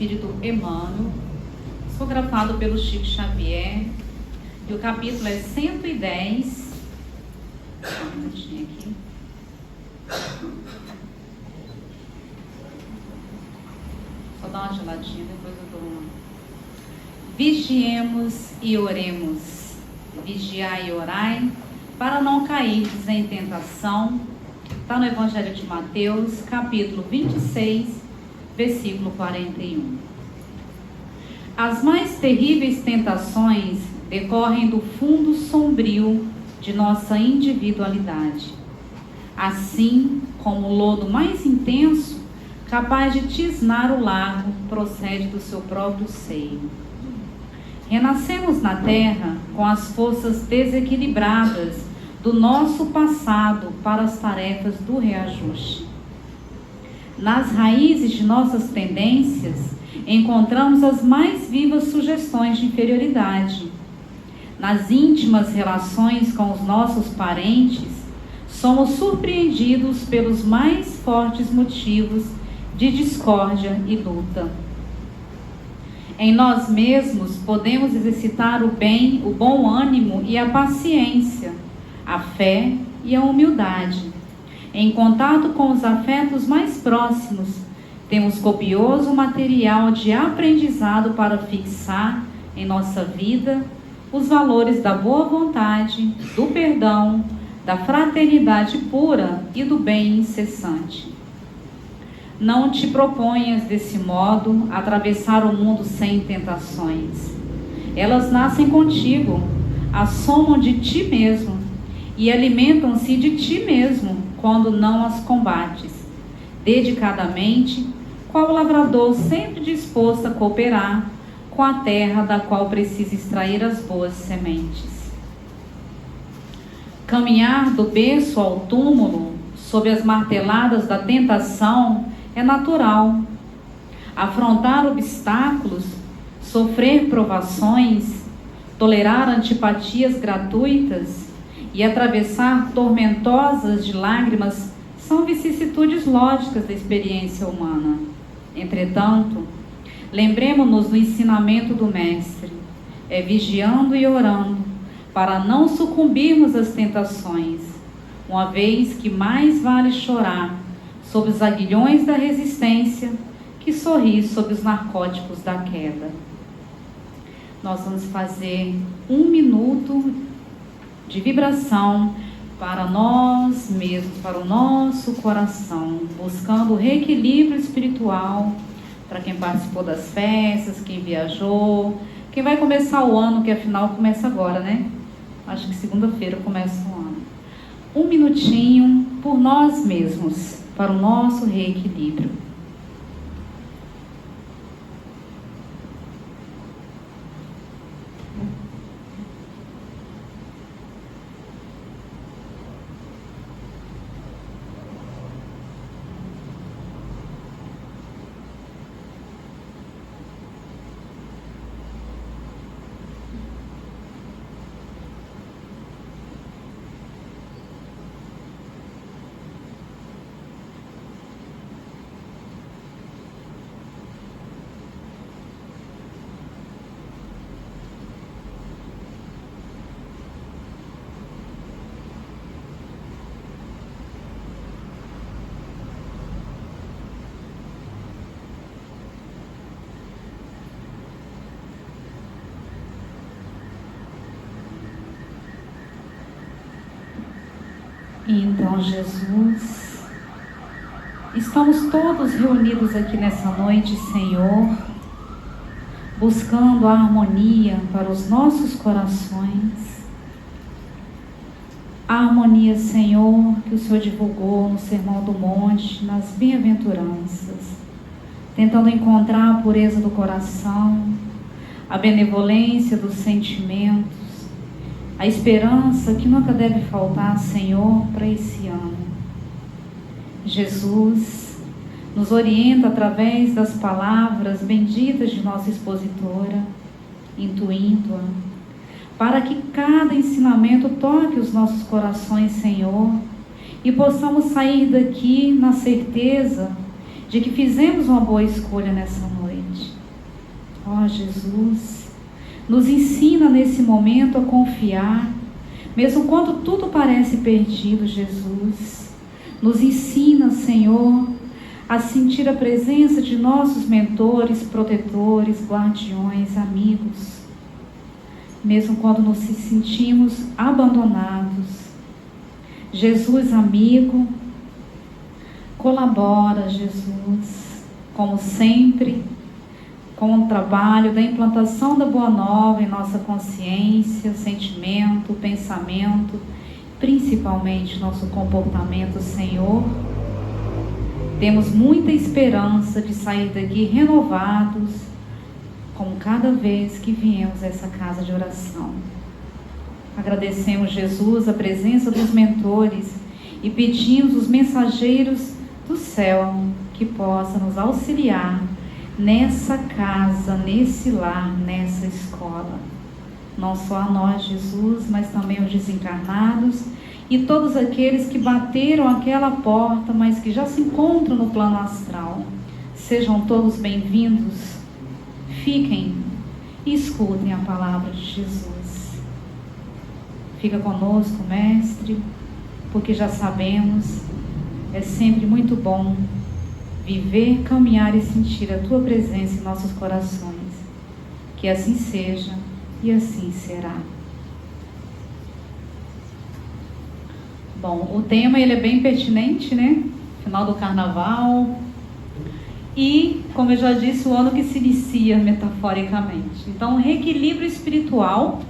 Espírito Emmanuel, psicografado pelo Chico Xavier, e o capítulo é 110. Um minutinho aqui. Só dá uma geladinha, depois eu dou uma. Vigiemos e oremos. Vigiai e orai, para não cairdes em tentação. Está no Evangelho de Mateus, capítulo 26, versículo 41. As mais terríveis tentações decorrem do fundo sombrio de nossa individualidade. Assim como o lodo mais intenso, capaz de tisnar o lago, procede do seu próprio seio. Renascemos na terra com as forças desequilibradas do nosso passado para as tarefas do reajuste. Nas raízes de nossas tendências, encontramos as mais vivas sugestões de inferioridade. Nas íntimas relações com os nossos parentes, somos surpreendidos pelos mais fortes motivos de discórdia e luta. Em nós mesmos podemos exercitar o bem, o bom ânimo e a paciência, a fé e a humildade. Em contato com os afetos mais próximos, temos copioso material de aprendizado para fixar em nossa vida os valores da boa vontade, do perdão, da fraternidade pura e do bem incessante. Não te proponhas, desse modo, atravessar o mundo sem tentações. Elas nascem contigo, assomam de ti mesmo e alimentam-se de ti mesmo quando não as combates, dedicadamente, qual lavrador sempre disposto a cooperar com a terra da qual precisa extrair as boas sementes. Caminhar do berço ao túmulo, sob as marteladas da tentação, é natural. Afrontar obstáculos, sofrer provações, tolerar antipatias gratuitas e atravessar tormentosas de lágrimas são vicissitudes lógicas da experiência humana. Entretanto, lembremos-nos do ensinamento do Mestre: é vigiando e orando, para não sucumbirmos às tentações, uma vez que mais vale chorar sob os aguilhões da resistência que sorrir sob os narcóticos da queda. Nós vamos fazer 1 minuto de vibração para nós mesmos, para o nosso coração, buscando o reequilíbrio espiritual para quem participou das festas, quem viajou, quem vai começar o ano, que afinal começa agora, né? Acho que segunda-feira começa o ano. 1 minutinho por nós mesmos, para o nosso reequilíbrio. Então, Jesus, estamos todos reunidos aqui nessa noite, Senhor, buscando a harmonia para os nossos corações. A harmonia, Senhor, que o Senhor divulgou no Sermão do Monte, nas bem-aventuranças, tentando encontrar a pureza do coração, a benevolência dos sentimentos, a esperança que nunca deve faltar, Senhor, para esse ano. Jesus nos orienta através das palavras benditas de nossa expositora, intuindo-a, para que cada ensinamento toque os nossos corações, Senhor, e possamos sair daqui na certeza de que fizemos uma boa escolha nessa noite. Ó Jesus, nos ensina nesse momento a confiar, mesmo quando tudo parece perdido, Jesus. Nos ensina, Senhor, a sentir a presença de nossos mentores, protetores, guardiões, amigos, mesmo quando nos sentimos abandonados. Jesus, amigo, colabora, Jesus, como sempre, com o trabalho da implantação da Boa Nova em nossa consciência, sentimento, pensamento, principalmente nosso comportamento, Senhor. Temos muita esperança de sair daqui renovados, como cada vez que viemos a essa casa de oração. Agradecemos, Jesus, a presença dos mentores e pedimos os mensageiros do céu que possam nos auxiliar nessa casa, nesse lar, nessa escola. Não só a nós, Jesus, mas também os desencarnados e todos aqueles que bateram aquela porta, mas que já se encontram no plano astral. Sejam todos bem-vindos. Fiquem e escutem a palavra de Jesus. Fica conosco, Mestre, porque já sabemos, é sempre muito bom viver, caminhar e sentir a Tua presença em nossos corações. Que assim seja e assim será. Bom, o tema ele é bem pertinente, né? Final do Carnaval. E, como eu já disse, o ano que se inicia metaforicamente. Então, reequilíbrio espiritual.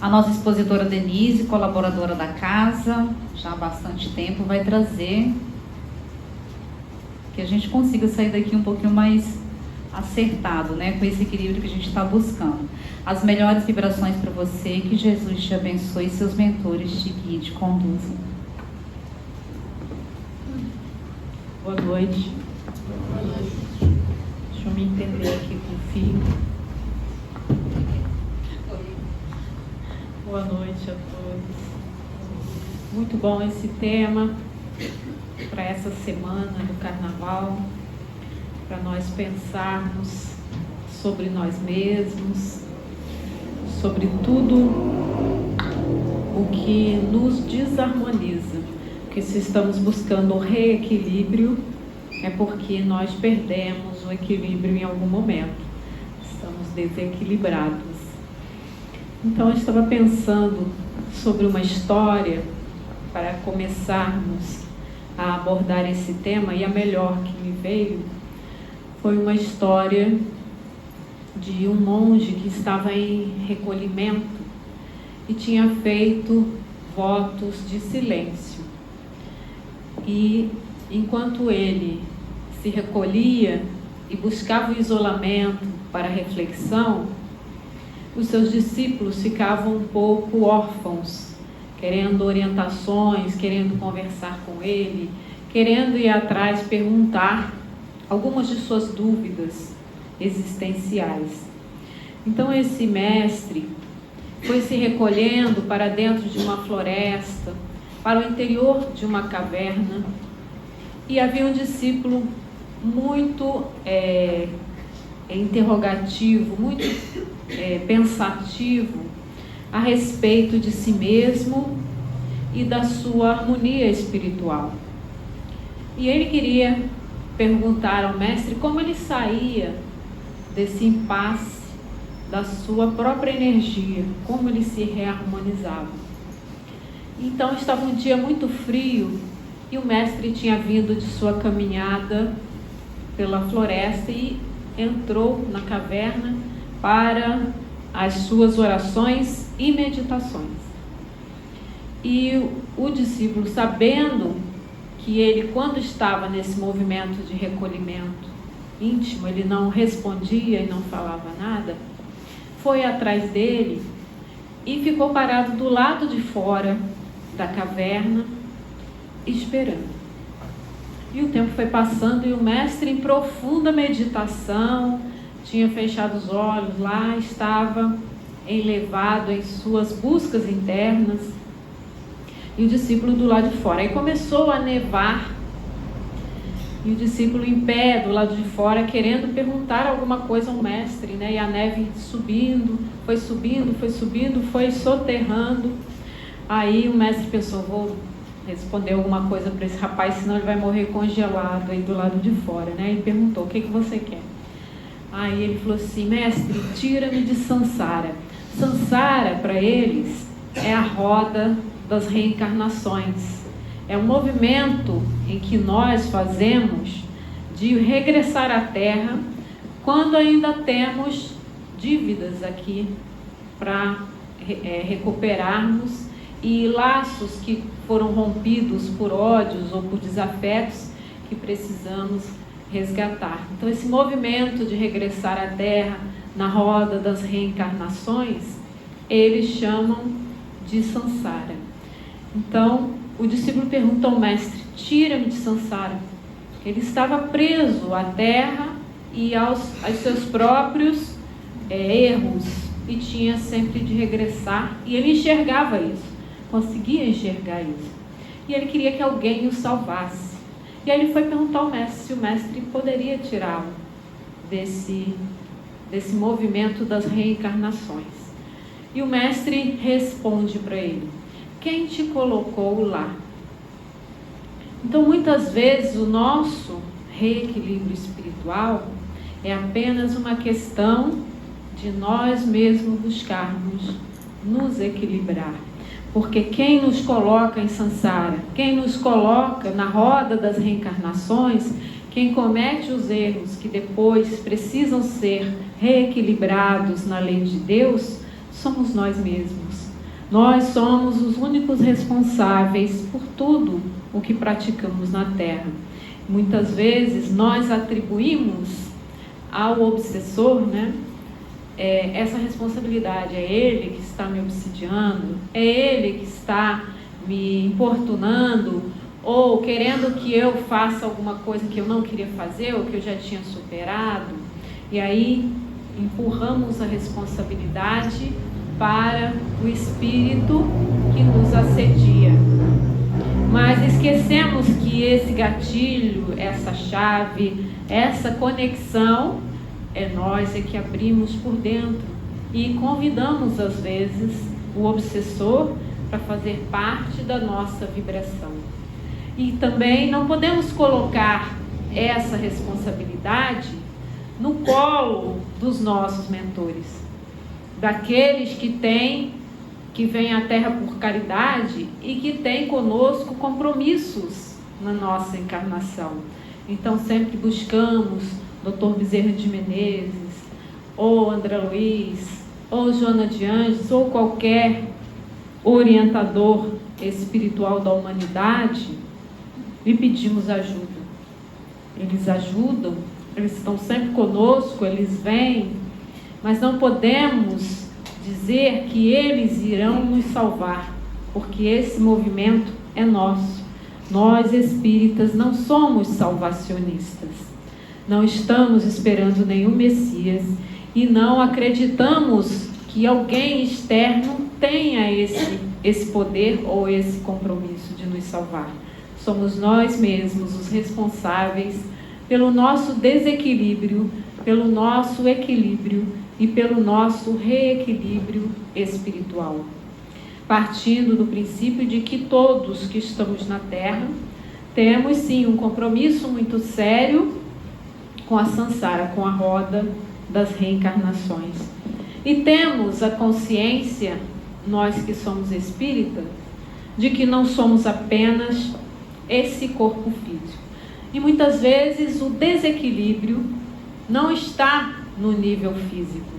A nossa expositora Denise, colaboradora da casa, já há bastante tempo, vai trazer que a gente consiga sair daqui um pouquinho mais acertado, né? Com esse equilíbrio que a gente está buscando. As melhores vibrações para você, que Jesus te abençoe e seus mentores te guiem, te conduzam. Boa noite. Deixa eu me entender aqui com o filho. Boa noite a todos. Muito bom esse tema para essa semana do Carnaval, para nós pensarmos sobre nós mesmos, sobre tudo o que nos desarmoniza. Porque se estamos buscando o reequilíbrio, é porque nós perdemos o equilíbrio em algum momento. Estamos desequilibrados. Então eu estava pensando sobre uma história para começarmos a abordar esse tema, e a melhor que me veio foi uma história de um monge que estava em recolhimento e tinha feito votos de silêncio. E enquanto ele se recolhia e buscava o isolamento para a reflexão, os seus discípulos ficavam um pouco órfãos, querendo orientações, querendo conversar com ele, querendo ir atrás, perguntar algumas de suas dúvidas existenciais. Então esse mestre foi se recolhendo para dentro de uma floresta, para o interior de uma caverna, e havia um discípulo muito interrogativo, muito pensativo a respeito de si mesmo e da sua harmonia espiritual. E ele queria perguntar ao mestre como ele saía desse impasse da sua própria energia, como ele se reharmonizava. Então estava um dia muito frio e o mestre tinha vindo de sua caminhada pela floresta e entrou na caverna para as suas orações e meditações. E o discípulo, sabendo que ele, quando estava nesse movimento de recolhimento íntimo, ele não respondia e não falava nada, foi atrás dele e ficou parado do lado de fora da caverna, esperando. E o tempo foi passando e o mestre, em profunda meditação, tinha fechado os olhos lá, estava elevado em suas buscas internas, e o discípulo do lado de fora. Aí começou a nevar E o discípulo em pé, do lado de fora, querendo perguntar alguma coisa ao mestre, né? E a neve subindo, foi soterrando. Aí o mestre pensou, vou responder alguma coisa para esse rapaz, senão ele vai morrer congelado aí do lado de fora, né? E perguntou, o que você quer? Aí ele falou assim, mestre, tira-me de Sansara. Sansara, para eles, é a roda das reencarnações. É um movimento em que nós fazemos de regressar à Terra quando ainda temos dívidas aqui para recuperarmos e laços que foram rompidos por ódios ou por desafetos que precisamos resgatar. Então esse movimento de regressar à Terra na roda das reencarnações, eles chamam de Sansara. Então o discípulo pergunta ao mestre, tira-me de Sansara. Ele estava preso à terra e aos seus próprios erros e tinha sempre de regressar, e ele enxergava isso, conseguia enxergar isso, e ele queria que alguém o salvasse. E aí ele foi perguntar ao mestre se o mestre poderia tirá-lo desse movimento das reencarnações. E o mestre responde para ele, quem te colocou lá? Então muitas vezes o nosso reequilíbrio espiritual é apenas uma questão de nós mesmos buscarmos nos equilibrar. Porque quem nos coloca em Sansara, quem nos coloca na roda das reencarnações, quem comete os erros que depois precisam ser reequilibrados na lei de Deus, somos nós mesmos. Nós somos os únicos responsáveis por tudo o que praticamos na Terra. Muitas vezes nós atribuímos ao obsessor, né, essa responsabilidade. É ele que está me obsidiando, é ele que está me importunando, ou querendo que eu faça alguma coisa que eu não queria fazer, ou que eu já tinha superado. E aí empurramos a responsabilidade para o espírito que nos assedia. Mas esquecemos que esse gatilho, essa chave, essa conexão, é nós que abrimos por dentro e convidamos às vezes o obsessor para fazer parte da nossa vibração. E também não podemos colocar essa responsabilidade no colo dos nossos mentores, daqueles que vêm à Terra por caridade e que têm conosco compromissos na nossa encarnação. Então sempre buscamos Dr. Bezerra de Menezes, ou André Luiz, ou Joana de Anjos, ou qualquer orientador espiritual da humanidade, e pedimos ajuda. Eles ajudam, eles estão sempre conosco, eles vêm, mas não podemos dizer que eles irão nos salvar, porque esse movimento é nosso. Nós espíritas não somos salvacionistas, não estamos esperando nenhum Messias e não acreditamos que alguém externo tenha esse poder ou esse compromisso de nos salvar. Somos nós mesmos os responsáveis pelo nosso desequilíbrio, pelo nosso equilíbrio e pelo nosso reequilíbrio espiritual. Partindo do princípio de que todos que estamos na Terra temos sim um compromisso muito sério com a Sansara, com a roda das reencarnações. E temos a consciência, nós que somos espíritas, de que não somos apenas esse corpo físico. E muitas vezes o desequilíbrio não está no nível físico,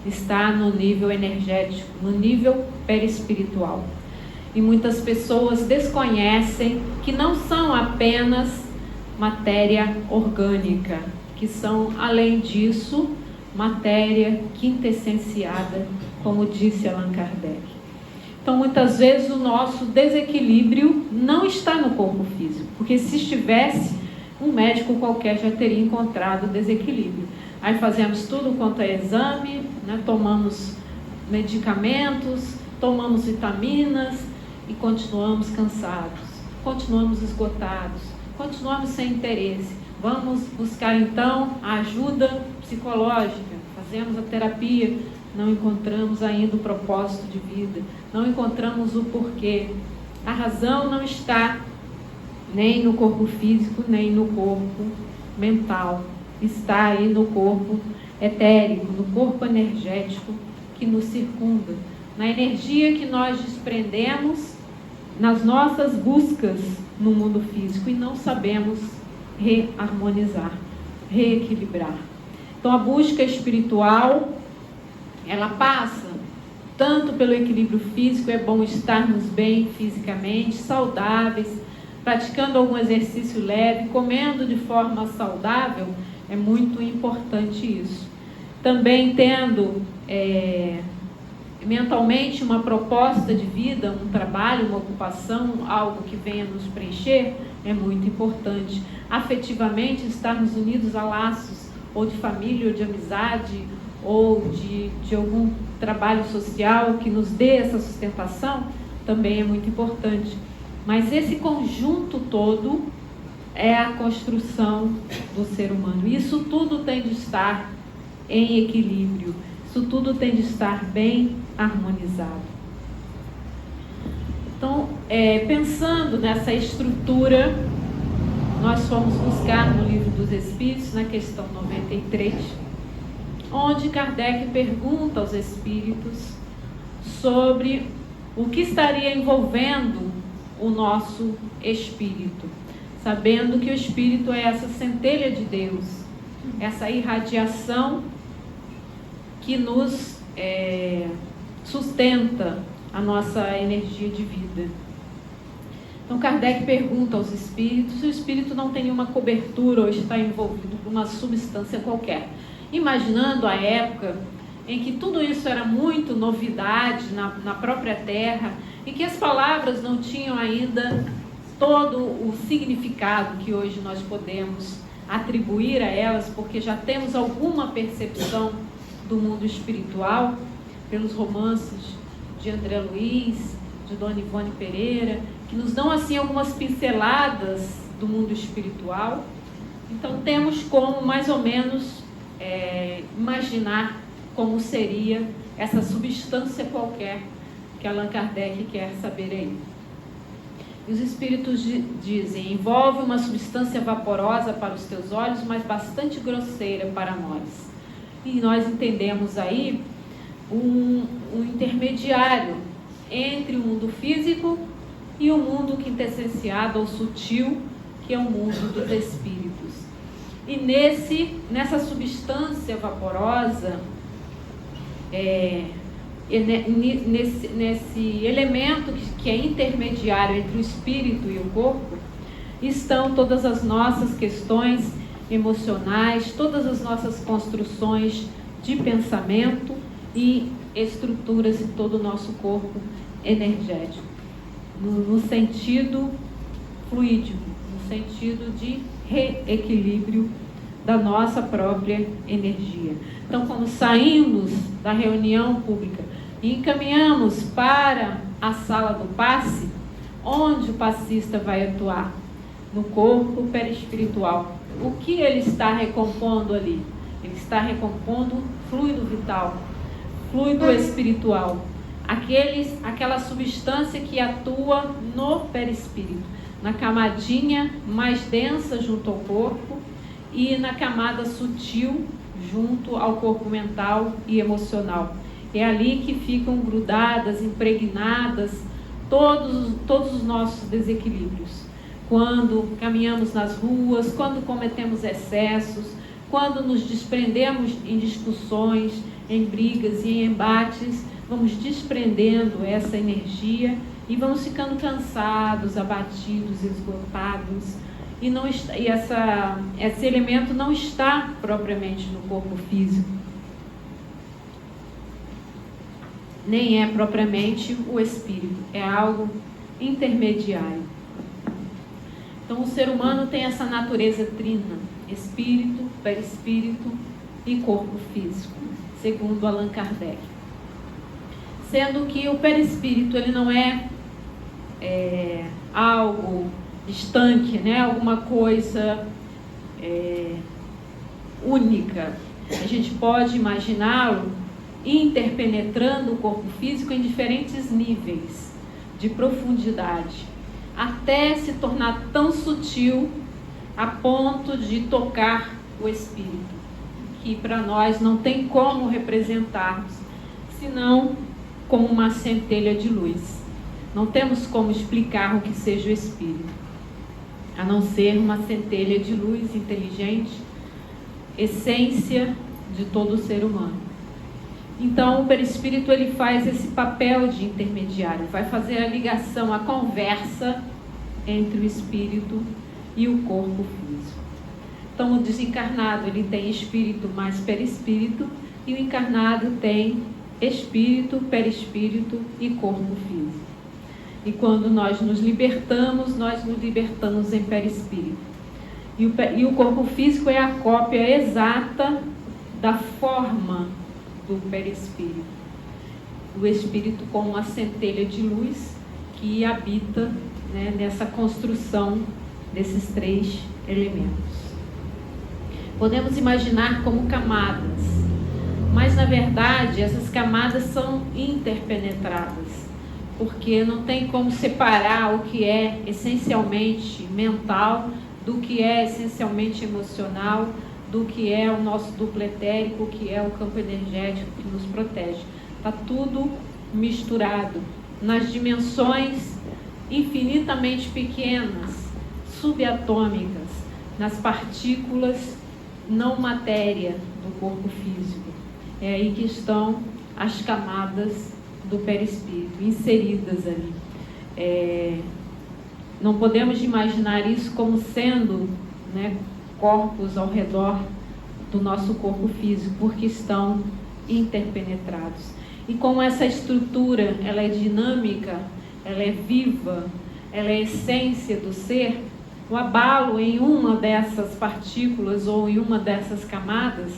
está no nível energético, no nível perispiritual. E muitas pessoas desconhecem que não são apenas matéria orgânica, que são, além disso, matéria quintessenciada, como disse Allan Kardec. Então, muitas vezes o nosso desequilíbrio não está no corpo físico, porque se estivesse, um médico qualquer já teria encontrado desequilíbrio. Aí fazemos tudo quanto é exame, né? Tomamos medicamentos, tomamos vitaminas e continuamos cansados, continuamos esgotados, continuamos sem interesse, Vamos buscar então a ajuda psicológica, fazemos a terapia, não encontramos ainda o propósito de vida, não encontramos o porquê. A razão não está nem no corpo físico, nem no corpo mental, está aí no corpo etérico, no corpo energético que nos circunda, na energia que nós desprendemos nas nossas buscas no mundo físico e não sabemos reharmonizar, reequilibrar. Então a busca espiritual, ela passa tanto pelo equilíbrio físico, é bom estarmos bem fisicamente, saudáveis, praticando algum exercício leve, comendo de forma saudável, é muito importante isso. Também tendo mentalmente uma proposta de vida, um trabalho, uma ocupação, algo que venha nos preencher, é muito importante. Afetivamente, estarmos unidos a laços, ou de família, ou de amizade, ou de algum trabalho social que nos dê essa sustentação, também é muito importante. Mas esse conjunto todo é a construção do ser humano. Isso tudo tem de estar em equilíbrio, isso tudo tem de estar bem harmonizado. Então, pensando nessa estrutura, nós fomos buscar no Livro dos Espíritos, na questão 93, onde Kardec pergunta aos espíritos sobre o que estaria envolvendo o nosso espírito, sabendo que o espírito é essa centelha de Deus, essa irradiação que nos sustenta a nossa energia de vida. Então Kardec pergunta aos espíritos se o espírito não tem nenhuma cobertura ou está envolvido por uma substância qualquer, imaginando a época em que tudo isso era muito novidade na própria Terra e que as palavras não tinham ainda todo o significado que hoje nós podemos atribuir a elas, porque já temos alguma percepção do mundo espiritual pelos romances de André Luiz, de Dona Ivone Pereira, que nos dão assim algumas pinceladas do mundo espiritual. Então temos como mais ou menos imaginar como seria essa substância qualquer que Allan Kardec quer saber aí. E os espíritos dizem: envolve uma substância vaporosa para os teus olhos, mas bastante grosseira para nós. E nós entendemos aí um intermediário entre o mundo físico e o mundo quintessenciado ou sutil, que é o mundo dos espíritos. E nessa substância vaporosa, nesse elemento que é intermediário entre o espírito e o corpo, estão todas as nossas questões emocionais, todas as nossas construções de pensamento e estruturas de todo o nosso corpo energético, no sentido fluídico, no sentido de reequilíbrio da nossa própria energia. Então, quando saímos da reunião pública e encaminhamos para a sala do passe, onde o passista vai atuar? No corpo perispiritual. O que ele está recompondo ali? Ele está recompondo fluido vital, fluido espiritual, aquela substância que atua no perispírito, na camadinha mais densa junto ao corpo e na camada sutil junto ao corpo mental e emocional. É ali que ficam grudadas, impregnadas todos os nossos desequilíbrios. Quando caminhamos nas ruas, quando cometemos excessos, quando nos desprendemos em discussões, em brigas e em embates, vamos desprendendo essa energia e vamos ficando cansados, abatidos, esgotados. E esse elemento não está propriamente no corpo físico, nem é propriamente o espírito, é algo intermediário. Então o ser humano tem essa natureza trina, espírito, perispírito e corpo físico, segundo Allan Kardec. Sendo que o perispírito ele não é algo estanque, né? Alguma coisa única. A gente pode imaginá-lo interpenetrando o corpo físico em diferentes níveis de profundidade, até se tornar tão sutil a ponto de tocar o espírito, que para nós não tem como representarmos, senão como uma centelha de luz. Não temos como explicar o que seja o espírito, a não ser uma centelha de luz inteligente, essência de todo ser humano. Então o perispírito ele faz esse papel de intermediário, vai fazer a ligação, a conversa entre o espírito e o corpo físico. Então o desencarnado ele tem espírito mais perispírito, e o encarnado tem espírito, perispírito e corpo físico. E quando nós nos libertamos em perispírito. E o corpo físico é a cópia exata da forma do perispírito. O espírito como uma centelha de luz que habita, né, nessa construção desses 3 elementos. Podemos imaginar como camadas, mas na verdade essas camadas são interpenetradas, porque não tem como separar o que é essencialmente mental do que é essencialmente emocional, do que é o nosso duplo etérico, que é o campo energético que nos protege. Está tudo misturado nas dimensões infinitamente pequenas, subatômicas, nas partículas não matéria do corpo físico. É aí que estão as camadas do perispírito, inseridas ali. Não podemos imaginar isso como sendo, né, corpos ao redor do nosso corpo físico, porque estão interpenetrados. E como essa estrutura ela é dinâmica, ela é viva, ela é a essência do ser, o abalo em uma dessas partículas ou em uma dessas camadas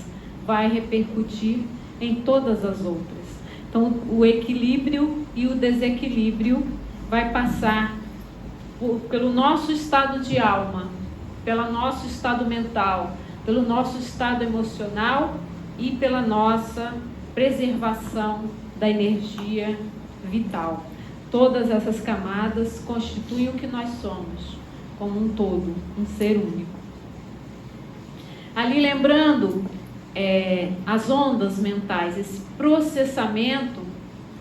vai repercutir em todas as outras. Então o equilíbrio e o desequilíbrio vai passar pelo nosso estado de alma, pelo nosso estado mental, pelo nosso estado emocional e pela nossa preservação da energia vital. Todas essas camadas constituem o que nós somos, como um todo, um ser único. Ali lembrando as ondas mentais, esse processamento,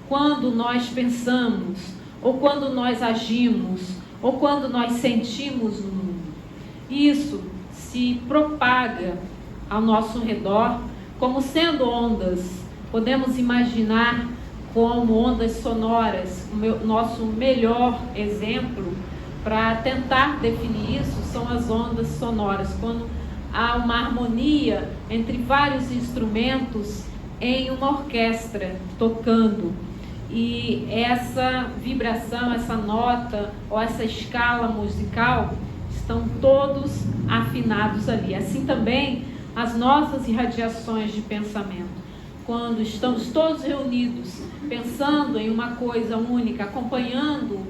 quando nós pensamos, ou quando nós agimos, ou quando nós sentimos no mundo. Isso se propaga ao nosso redor como sendo ondas. Podemos imaginar como ondas sonoras. O nosso melhor exemplo para tentar definir isso são as ondas sonoras, quando há uma harmonia entre vários instrumentos em uma orquestra tocando, e essa vibração, essa nota ou essa escala musical estão todos afinados ali. Assim também as nossas irradiações de pensamento, quando estamos todos reunidos pensando em uma coisa única, acompanhando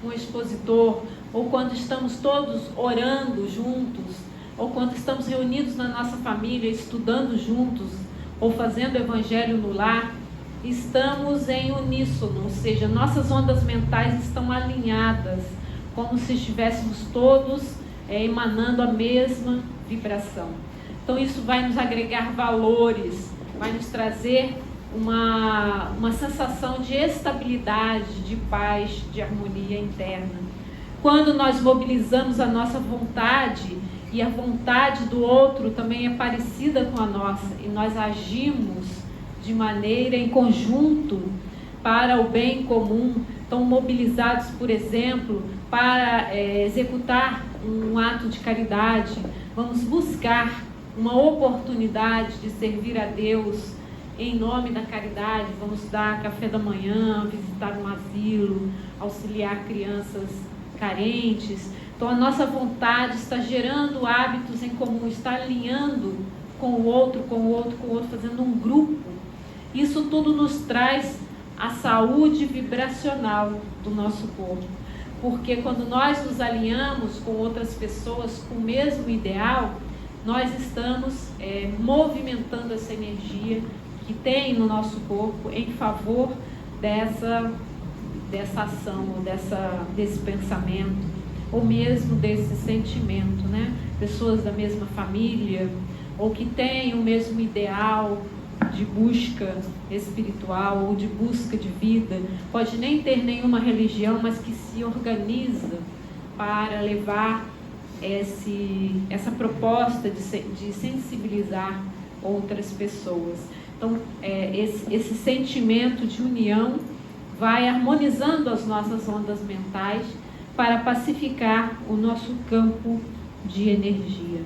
um expositor, ou quando estamos todos orando juntos, ou quando estamos reunidos na nossa família estudando juntos, ou fazendo evangelho no lar, estamos em uníssono, ou seja, nossas ondas mentais estão alinhadas, como se estivéssemos todos emanando a mesma vibração. Então isso vai nos agregar valores, vai nos trazer uma sensação de estabilidade, de paz, de harmonia interna. Quando nós mobilizamos a nossa vontade, e a vontade do outro também é parecida com a nossa, e nós agimos de maneira em conjunto para o bem comum, estão mobilizados, por exemplo, para executar um ato de caridade, vamos buscar uma oportunidade de servir a Deus em nome da caridade, vamos dar café da manhã, visitar um asilo, auxiliar crianças carentes. Então a nossa vontade está gerando hábitos em comum, está alinhando com o outro, fazendo um grupo. Isso tudo nos traz a saúde vibracional do nosso corpo. Porque quando nós nos alinhamos com outras pessoas com o mesmo ideal, nós estamos movimentando essa energia que tem no nosso corpo em favor dessa ação, ou desse pensamento, ou mesmo desse sentimento, né? Pessoas da mesma família, ou que têm o mesmo ideal de busca espiritual, ou de busca de vida, pode nem ter nenhuma religião, mas que se organiza para levar essa proposta de sensibilizar outras pessoas. Então, esse sentimento de união vai harmonizando as nossas ondas mentais para pacificar o nosso campo de energia.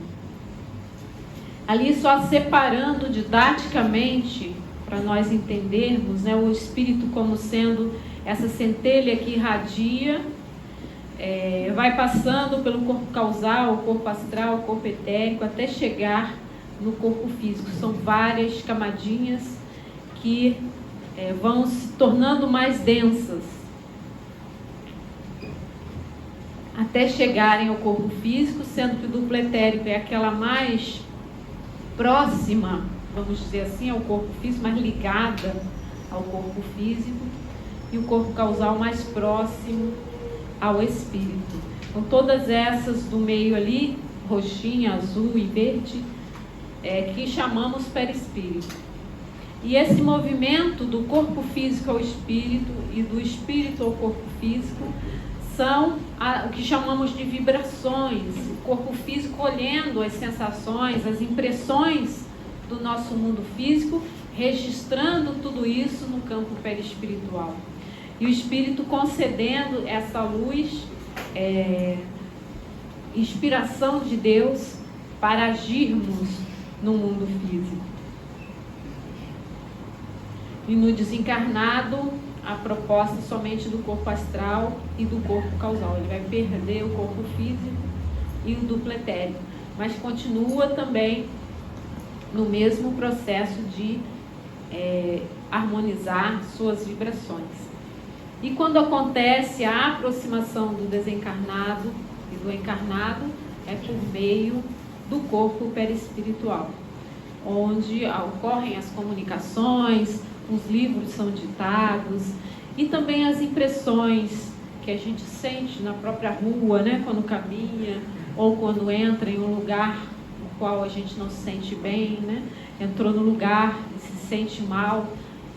Ali, só separando didaticamente, para nós entendermos, né, o espírito como sendo essa centelha que irradia, vai passando pelo corpo causal, o corpo astral, o corpo etérico, até chegar no corpo físico. São várias camadinhas que vão se tornando mais densas, até chegarem ao corpo físico, sendo que o duplo etérico é aquela mais próxima, vamos dizer assim, ao corpo físico, mais ligada ao corpo físico, e o corpo causal mais próximo ao espírito. Então, todas essas do meio ali, roxinha, azul e verde, que chamamos perispírito. E esse movimento do corpo físico ao espírito e do espírito ao corpo físico são o que chamamos de vibrações. O corpo físico colhendo as sensações, as impressões do nosso mundo físico, registrando tudo isso no campo perispiritual. E o espírito concedendo essa luz, inspiração de Deus para agirmos no mundo físico. E no desencarnado, a proposta somente do corpo astral e do corpo causal. Ele vai perder o corpo físico e o duplo etérico, mas continua também no mesmo processo de harmonizar suas vibrações. E quando acontece a aproximação do desencarnado e do encarnado, é por meio do corpo perispiritual, onde ocorrem as comunicações, os livros são ditados e também as impressões que a gente sente na própria rua, né, quando caminha ou quando entra em um lugar no qual a gente não se sente bem, né, entrou no lugar e se sente mal,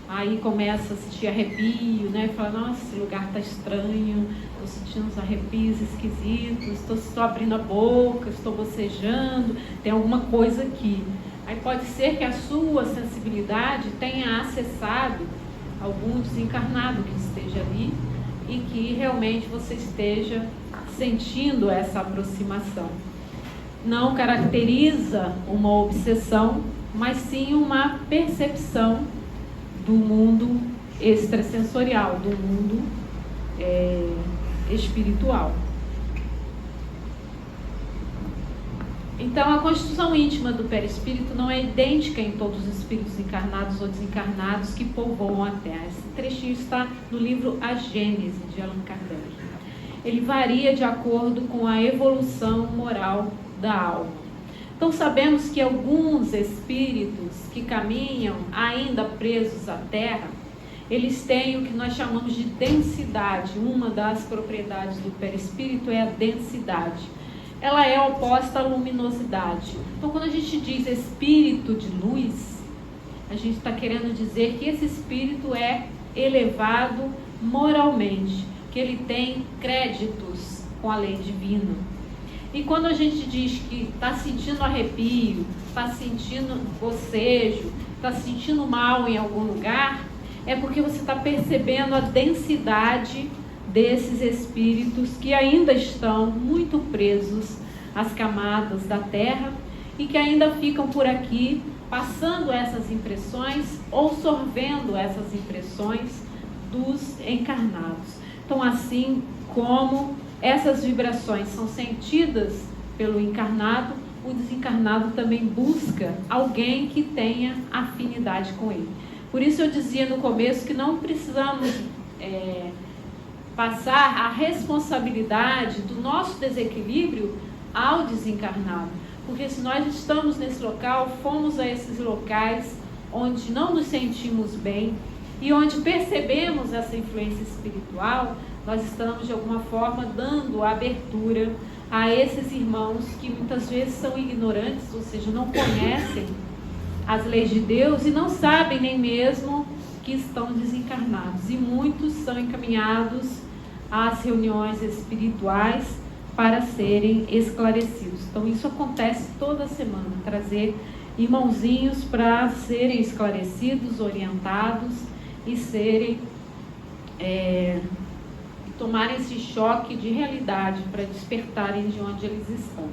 aí começa a sentir arrepio, né, fala, nossa, esse lugar está estranho, estou sentindo uns arrepios esquisitos, estou abrindo a boca, estou bocejando, tem alguma coisa aqui. Aí pode ser que a sua sensibilidade tenha acessado algum desencarnado que esteja ali e que realmente você esteja sentindo essa aproximação. Não caracteriza uma obsessão, mas sim uma percepção do mundo extrasensorial, do mundo espiritual. Então, a constituição íntima do perispírito não é idêntica em todos os espíritos encarnados ou desencarnados que povoam a Terra. Esse trechinho está no livro A Gênese, de Allan Kardec. Ele varia de acordo com a evolução moral da alma. Então, sabemos que alguns espíritos que caminham ainda presos à Terra, eles têm o que nós chamamos de densidade. Uma das propriedades do perispírito é a densidade. Ela é oposta à luminosidade. Então, quando a gente diz espírito de luz, a gente está querendo dizer que esse espírito é elevado moralmente, que ele tem créditos com a lei divina. E quando a gente diz que está sentindo arrepio, está sentindo bocejo, está sentindo mal em algum lugar, é porque você está percebendo a densidade desses espíritos que ainda estão muito presos às camadas da Terra e que ainda ficam por aqui passando essas impressões ou sorvendo essas impressões dos encarnados. Então, assim como essas vibrações são sentidas pelo encarnado, o desencarnado também busca alguém que tenha afinidade com ele. Por isso eu dizia no começo que não precisamos passar a responsabilidade do nosso desequilíbrio ao desencarnado, Porque se nós estamos nesse local, fomos a esses locais onde não nos sentimos bem e onde percebemos essa influência espiritual, nós estamos de alguma forma dando abertura a esses irmãos que muitas vezes são ignorantes, ou seja, não conhecem as leis de Deus e não sabem nem mesmo que estão desencarnados. E muitos são encaminhados às reuniões espirituais para serem esclarecidos. Então isso acontece toda semana, trazer irmãozinhos para serem esclarecidos, orientados e serem tomarem esse choque de realidade para despertarem de onde eles estão.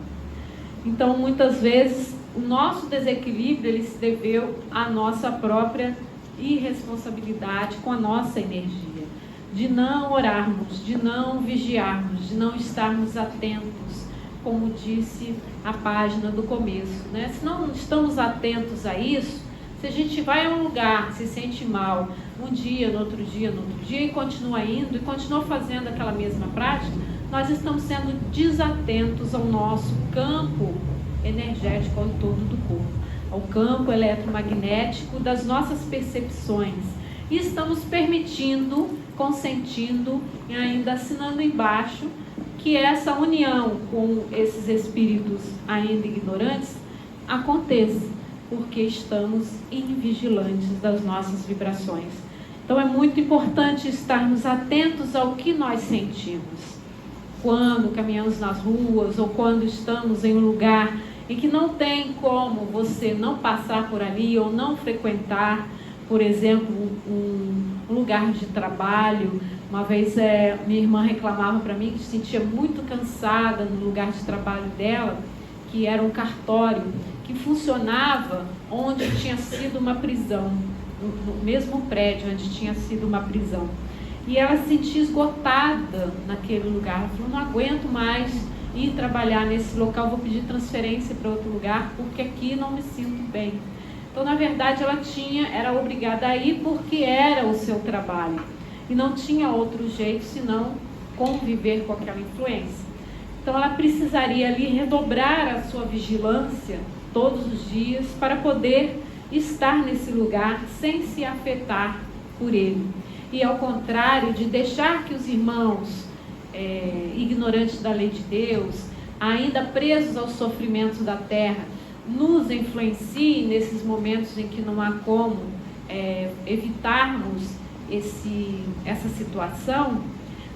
Então muitas vezes o nosso desequilíbrio ele se deveu à nossa própria irresponsabilidade com a nossa energia, de não orarmos, de não vigiarmos, de não estarmos atentos, como disse a página do começo, né? Se não estamos atentos a isso, se a gente vai a um lugar, se sente mal, um dia, no outro dia, e continua indo, e continua fazendo aquela mesma prática, nós estamos sendo desatentos ao nosso campo energético ao entorno do corpo, ao campo eletromagnético das nossas percepções. E estamos permitindo, consentindo e ainda assinando embaixo que essa união com esses espíritos ainda ignorantes aconteça, porque estamos invigilantes das nossas vibrações. Então é muito importante estarmos atentos ao que nós sentimos. Quando caminhamos nas ruas ou quando estamos em um lugar em que não tem como você não passar por ali ou não frequentar, por exemplo, um lugar de trabalho. Uma vez minha irmã reclamava para mim que se sentia muito cansada no lugar de trabalho dela, que era um cartório que funcionava onde tinha sido uma prisão, no mesmo prédio onde tinha sido uma prisão. E ela se sentia esgotada naquele lugar. Ela falou, não aguento mais ir trabalhar nesse local, vou pedir transferência para outro lugar, porque aqui não me sinto bem. Então, na verdade, ela era obrigada a ir porque era o seu trabalho. E não tinha outro jeito senão conviver com aquela influência. Então, ela precisaria ali redobrar a sua vigilância todos os dias para poder estar nesse lugar sem se afetar por ele. E ao contrário de deixar que os irmãos ignorantes da lei de Deus, ainda presos aos sofrimentos da terra, nos influenciem nesses momentos em que não há como evitarmos essa situação.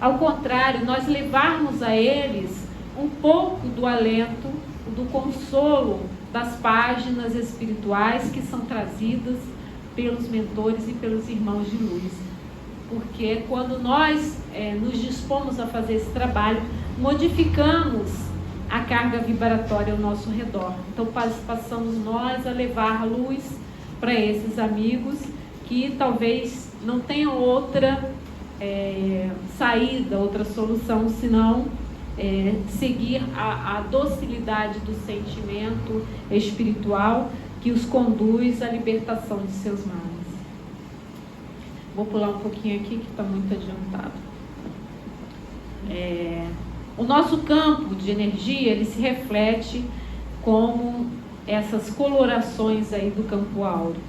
Ao contrário, nós levarmos a eles um pouco do alento, do consolo das páginas espirituais que são trazidas pelos mentores e pelos irmãos de luz. Porque quando nós nos dispomos a fazer esse trabalho, modificamos a carga vibratória ao nosso redor. Então passamos nós a levar luz para esses amigos que talvez não tenham outra saída, outra solução, senão seguir a docilidade do sentimento espiritual que os conduz à libertação de seus males. Vou pular um pouquinho aqui que está muito adiantado. O nosso campo de energia, ele se reflete como essas colorações aí do campo áureo.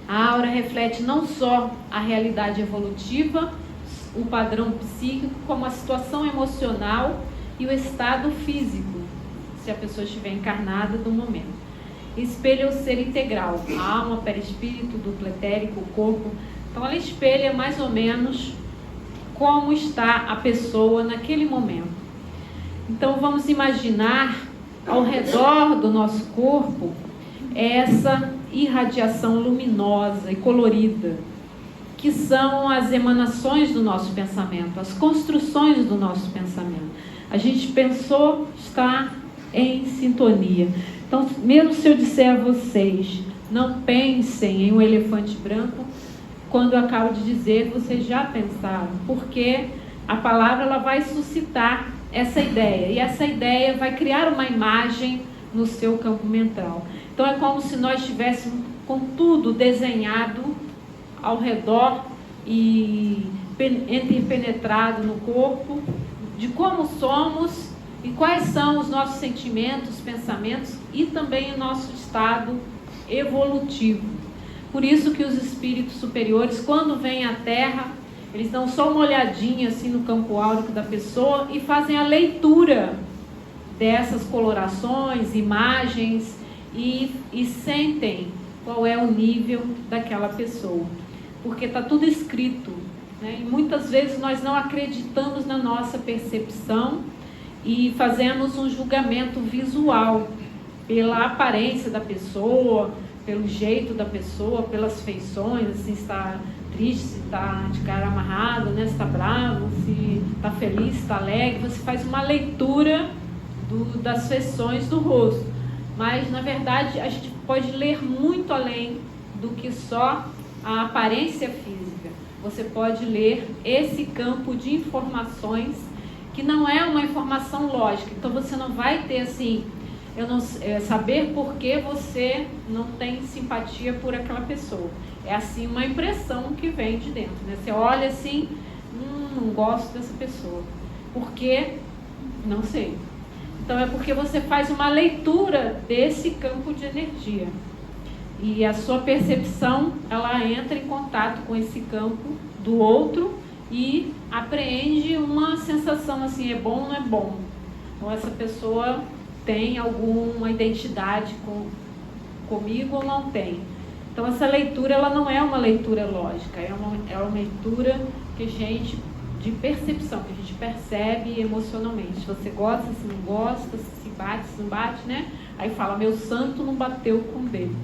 A aura reflete não só a realidade evolutiva, o padrão psíquico, como a situação emocional e o estado físico, se a pessoa estiver encarnada no momento. Espelha o ser integral, a alma, perispírito, duplo etérico, o corpo. Então ela espelha mais ou menos como está a pessoa naquele momento. Então vamos imaginar ao redor do nosso corpo essa irradiação luminosa e colorida, que são as emanações do nosso pensamento, as construções do nosso pensamento. A gente pensou, está em sintonia. Então, mesmo se eu disser a vocês, não pensem em um elefante branco, quando eu acabo de dizer, vocês já pensaram, porque a palavra ela vai suscitar essa ideia, e essa ideia vai criar uma imagem no seu campo mental. Então, é como se nós tivéssemos com tudo desenhado ao redor e interpenetrado no corpo, de como somos E quais são os nossos sentimentos, pensamentos e também o nosso estado evolutivo. Por isso que os espíritos superiores, quando vêm à Terra, eles dão só uma olhadinha assim no campo áurico da pessoa e fazem a leitura dessas colorações, imagens e sentem qual é o nível daquela pessoa. Porque está tudo escrito, né? E muitas vezes nós não acreditamos na nossa percepção e fazemos um julgamento visual pela aparência da pessoa, pelo jeito da pessoa, pelas feições, assim, se está triste, se está de cara amarrado, né? Se está bravo, se está feliz, se está alegre. Você faz uma leitura das feições do rosto. Mas, na verdade, a gente pode ler muito além do que só a aparência física. Você pode ler esse campo de informações que não é uma informação lógica. Então, você não vai ter, assim, saber por que você não tem simpatia por aquela pessoa. É, assim, uma impressão que vem de dentro, né? Você olha assim, não gosto dessa pessoa. Por quê? Não sei. Então, é porque você faz uma leitura desse campo de energia. E a sua percepção, ela entra em contato com esse campo do outro e apreende uma sensação assim, é bom ou não é bom? Ou essa pessoa tem alguma identidade comigo ou não tem? Então, essa leitura, ela não é uma leitura lógica, é uma leitura que a gente, de percepção, que a gente percebe emocionalmente. Se você gosta, se não gosta, se bate, se não bate, né? Aí fala, meu santo não bateu com o dele.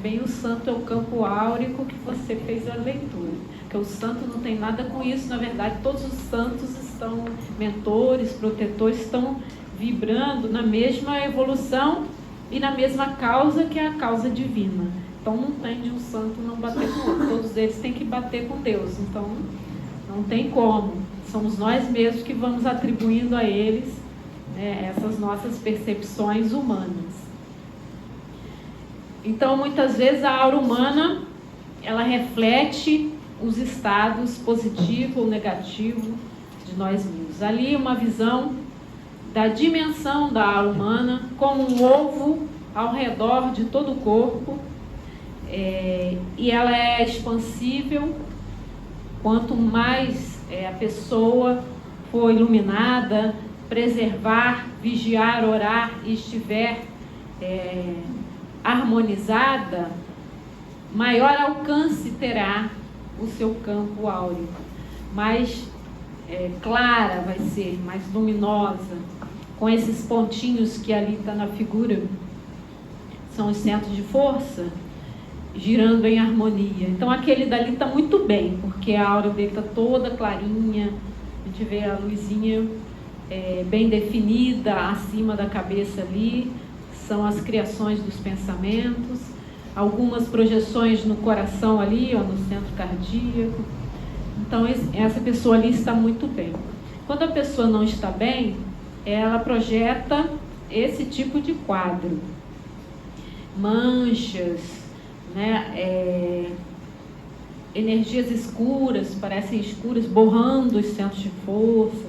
Bem, o santo é o campo áurico que você fez a leitura. Porque o santo não tem nada com isso, na verdade, todos os santos estão, mentores, protetores, estão vibrando na mesma evolução e na mesma causa que é a causa divina. Então não tem de um santo não bater com o outro, todos eles têm que bater com Deus. Então não tem como, somos nós mesmos que vamos atribuindo a eles, né, essas nossas percepções humanas. Então, muitas vezes a aura humana, ela reflete os estados positivo ou negativo de nós mesmos. Ali uma visão da dimensão da aura humana como um ovo ao redor de todo o corpo, e ela é expansível. Quanto mais a pessoa for iluminada, preservar, vigiar, orar e estiver harmonizada, maior alcance terá o seu campo áurico, mais clara vai ser, mais luminosa, com esses pontinhos que ali está na figura, são os centros de força, girando em harmonia. Então aquele dali está muito bem, porque a aura dele está toda clarinha, a gente vê a luzinha bem definida acima da cabeça ali, são as criações dos pensamentos, algumas projeções no coração ali, no centro cardíaco. Então essa pessoa ali está muito bem. Quando a pessoa não está bem, ela projeta esse tipo de quadro, manchas, né, energias escuras, parecem escuras, borrando os centros de força,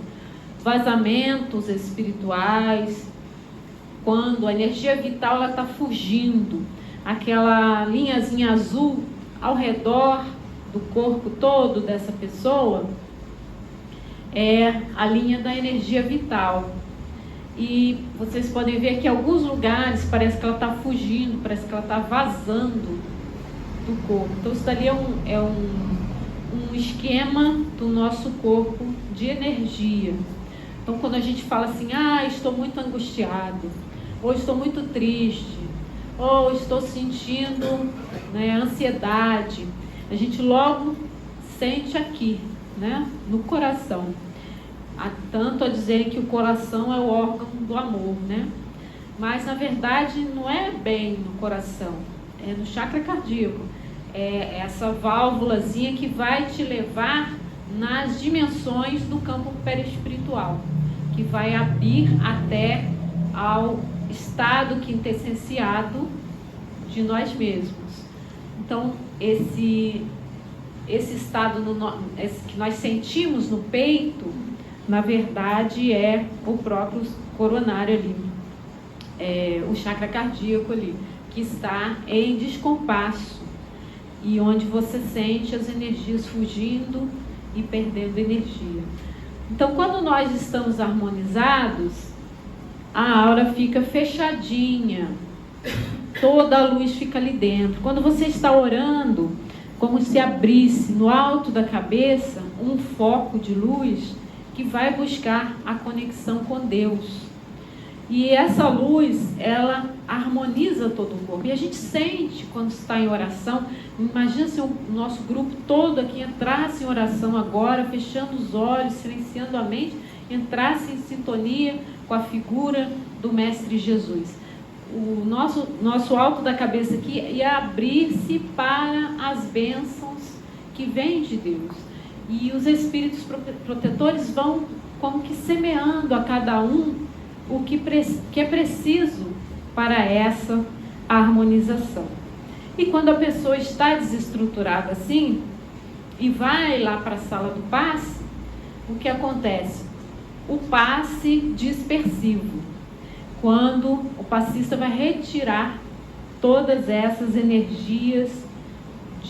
vazamentos espirituais, quando a energia vital está fugindo, aquela linhazinha azul ao redor do corpo todo dessa pessoa é a linha da energia vital. E vocês podem ver que em alguns lugares parece que ela está fugindo, parece que ela está vazando do corpo. Então isso dali é um esquema do nosso corpo de energia. Então quando a gente fala assim, estou muito angustiado, ou estou muito triste, ou estou sentindo, né, ansiedade, a gente logo sente aqui, né, no coração. Há tanto a dizer que o coração é o órgão do amor, né? Mas na verdade não é bem no coração, é no chakra cardíaco. É essa válvulazinha que vai te levar nas dimensões do campo perispiritual, que vai abrir até ao estado quintessenciado de nós mesmos. Então esse estado que nós sentimos no peito, na verdade é o próprio coronário ali, o chakra cardíaco ali, que está em descompasso e onde você sente as energias fugindo e perdendo energia. Então, quando nós estamos harmonizados, a aura fica fechadinha, toda a luz fica ali dentro. Quando você está orando, como se abrisse no alto da cabeça um foco de luz que vai buscar a conexão com Deus. E essa luz, ela harmoniza todo o corpo. E a gente sente quando está em oração. Imagina se o nosso grupo todo aqui entrasse em oração agora, fechando os olhos, silenciando a mente, entrasse em sintonia com a figura do Mestre Jesus. O nosso alto da cabeça aqui ia abrir-se para as bênçãos que vêm de Deus. E os espíritos protetores vão como que semeando a cada um o que é preciso para essa harmonização. E quando a pessoa está desestruturada assim, e vai lá para a sala do passe, o que acontece? O passe dispersivo. Quando o passista vai retirar todas essas energias